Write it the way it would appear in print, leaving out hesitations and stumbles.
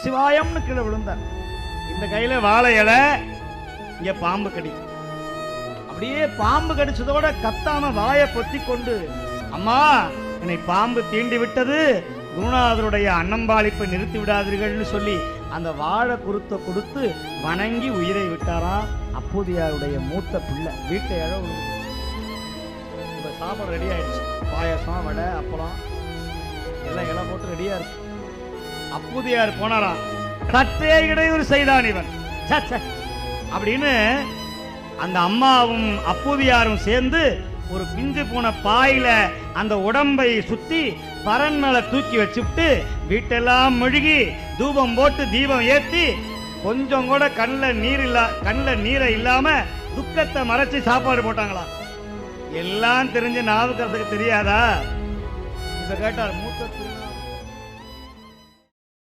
நமசிவாயம்னு கீழே விழுந்தார். இந்த கையில வாழை இலை, இங்க பாம்பு கடி. அப்படியே பாம்பு கடிச்சதோட கத்தாம வாயை பொத்தி கொண்டு, அம்மா என்னை பாம்பு தீண்டி விட்டது, குருநாதருடைய அன்னம்பாளிப்பை நிறுத்தி விடாதீர்கள்னு சொல்லி அந்த வாழை குருத்தை கொடுத்து வணங்கி உயிரை விட்டாராம். அப்போதையாருடைய மூத்த பிள்ளை வீட்டை இழவு. இப்ப சாப்பாடு ரெடி ஆயிடுச்சு. பாயசம், வடை, அப்பளம் எல்லாம் இலை போட்டு ரெடியா இருக்கு. அப்போதையார் போனாராம். சற்றே இடையூறு செய்தான் இவன் அப்படின்னு அந்த அம்மாவும் அப்போதையாரும் சேர்ந்து ஒரு பிஞ்சு போன பாயில அந்த உடம்பை சுத்தி பரன் மேல தூக்கி வச்சுட்டு வீட்டெல்லாம் மெழுகி தூபம் போட்டு தீபம் ஏத்தி கொஞ்சம் கூட கண்ணில் நீரை இல்லாம துக்கத்தை மறைச்சு சாப்பாடு போட்டாங்களா. எல்லாம் தெரிஞ்ச நாவுக்கிறதுக்கு தெரியாதா? இத கேட்டார் மூத்த